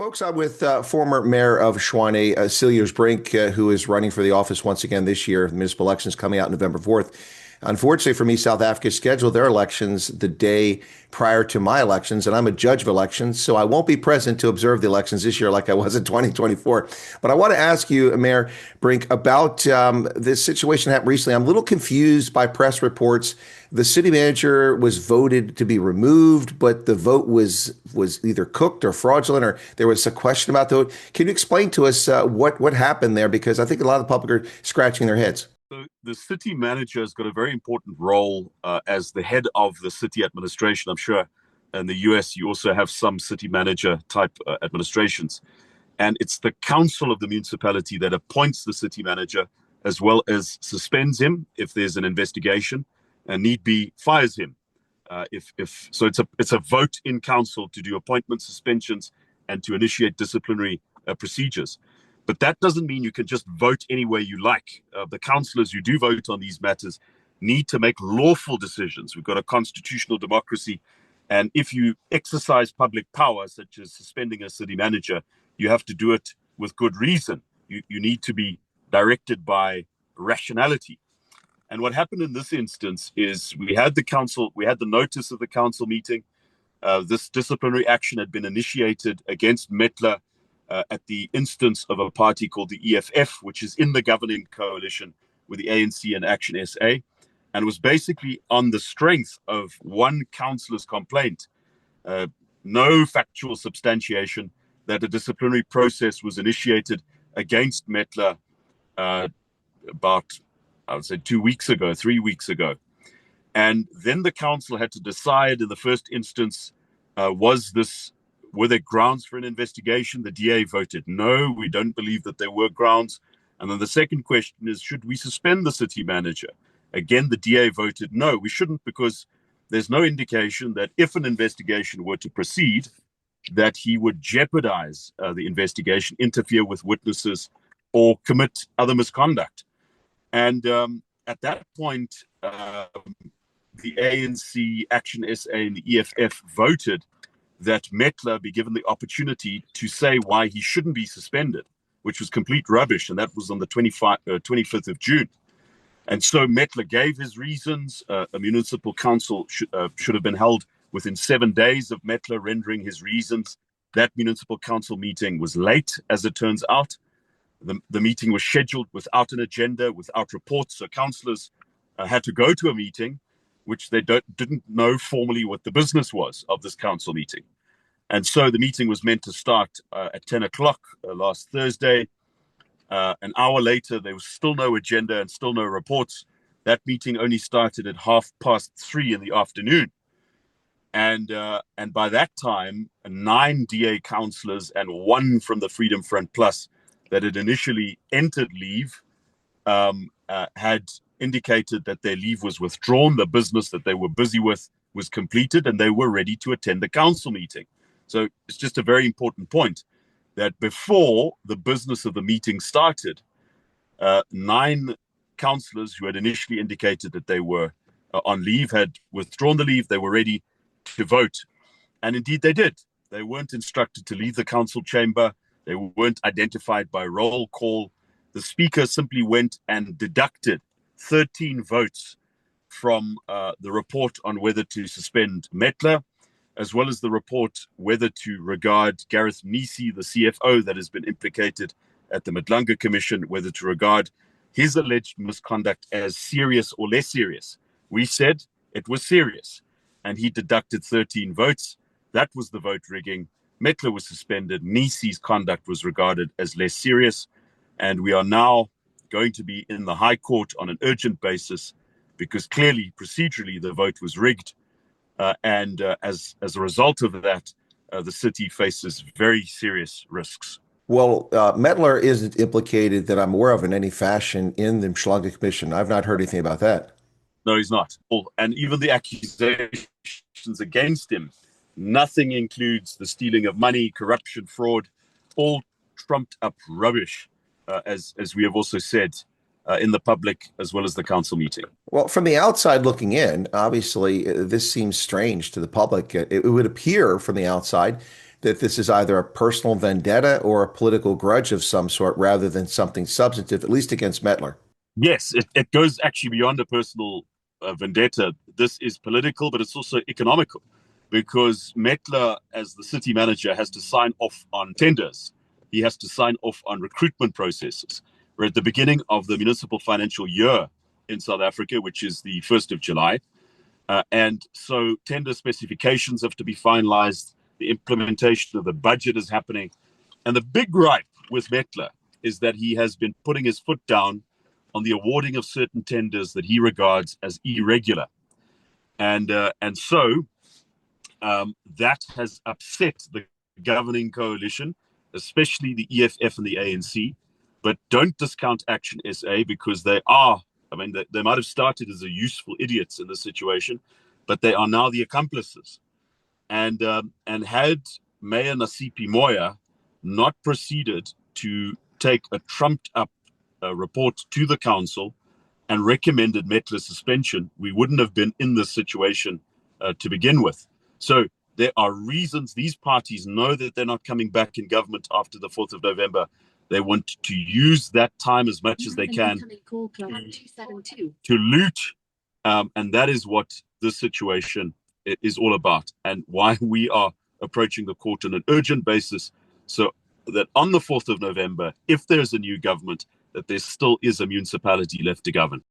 Folks, I'm with former Mayor of Tshwane, Cilliers Brink, who is running for the office once again this year. The municipal elections coming out November 4th. Unfortunately for me, South Africa scheduled their elections the day prior to my elections, and I'm a judge of elections, so I won't be present to observe the elections this year like I was in 2024. But I want to ask you, Mayor Brink, about this situation that happened recently. I'm a little confused by press reports. The city manager was voted to be removed, but the vote was either cooked or fraudulent, or there was a question about the vote. Can you explain to us what happened there? Because I think a lot of the public are scratching their heads. So the city manager has got a very important role as the head of the city administration. I'm sure in the US, you also have some city manager type administrations. And it's the council of the municipality that appoints the city manager, as well as suspends him if there's an investigation, and need be fires him. So it's a vote in council to do appointment suspensions and to initiate disciplinary procedures. But that doesn't mean you can just vote any way you like. The councillors who do vote on these matters need to make lawful decisions. We've got a constitutional democracy. And if you exercise public power, such as suspending a city manager, you have to do it with good reason. You need to be directed by rationality. And what happened in this instance is we had the notice of the council meeting. This disciplinary action had been initiated against Mettler at the instance of a party called the EFF, which is in the governing coalition with the ANC and Action SA, and was basically on the strength of one councillor's complaint, no factual substantiation, that a disciplinary process was initiated against Mettler about, I would say, 2 weeks ago, 3 weeks ago. And then the council had to decide in the first instance, were there grounds for an investigation? The DA voted no, we don't believe that there were grounds. And then the second question is, should we suspend the city manager? Again, the DA voted no, we shouldn't, because there's no indication that if an investigation were to proceed, that he would jeopardize the investigation, interfere with witnesses, or commit other misconduct. And at that point, the ANC, Action SA, and the EFF voted that Mettler be given the opportunity to say why he shouldn't be suspended, which was complete rubbish. And that was on the 25th of June. And so Mettler gave his reasons. A municipal council should have been held within 7 days of Mettler rendering his reasons. That municipal council meeting was late, as it turns out. The meeting was scheduled without an agenda, without reports. So councillors had to go to a meeting, which they didn't know formally what the business was of this council meeting. And so the meeting was meant to start at 10 o'clock last Thursday. An hour later, there was still no agenda and still no reports. That meeting only started at 3:30 in the afternoon. And by that time, 9 DA councillors and 1 from the Freedom Front Plus that had initially entered leave had indicated that their leave was withdrawn. The business that they were busy with was completed, and they were ready to attend the council meeting. So it's just a very important point that before the business of the meeting started, 9 councillors who had initially indicated that they were on leave had withdrawn the leave. They were ready to vote. And indeed they did. They weren't instructed to leave the council chamber. They weren't identified by roll call. The speaker simply went and deducted 13 votes from the report on whether to suspend Mettler, as well as the report whether to regard Gareth Nisi, the CFO that has been implicated at the Madlanga Commission, whether to regard his alleged misconduct as serious or less serious. We said it was serious, and he deducted 13 votes. That was the vote rigging. Mettler was suspended. Nisi's conduct was regarded as less serious, and we are now going to be in the High Court on an urgent basis because clearly, procedurally, the vote was rigged. And as a result of that, the city faces very serious risks. Well, Mettler isn't implicated that I'm aware of in any fashion in the Madlanga Commission. I've not heard anything about that. No, he's not. And even the accusations against him, nothing includes the stealing of money, corruption, fraud, all trumped up rubbish, as we have also said in the public as well as the council meeting. Well, from the outside looking in, obviously, this seems strange to the public. It would appear from the outside that this is either a personal vendetta or a political grudge of some sort rather than something substantive, at least against Mettler. Yes, it goes actually beyond a personal vendetta. This is political, but it's also economical, because Mettler, as the city manager, has to sign off on tenders. He has to sign off on recruitment processes. We're at the beginning of the municipal financial year in South Africa, which is the 1st of July. And so tender specifications have to be finalized. The implementation of the budget is happening. And the big gripe with Mettler is that he has been putting his foot down on the awarding of certain tenders that he regards as irregular. And so that has upset the governing coalition, especially the EFF and the ANC. But don't discount Action SA, because they might have started as a useful idiots in this situation, but they are now the accomplices. And had Mayor Nasipi Moya not proceeded to take a trumped-up report to the council and recommended Mettler's suspension, we wouldn't have been in this situation to begin with. So there are reasons. These parties know that they're not coming back in government after the 4th of November. They want to use that time as much as they can to loot. And that is what this situation is all about, and why we are approaching the court on an urgent basis, so that on the 4th of November, if there's a new government, that there still is a municipality left to govern.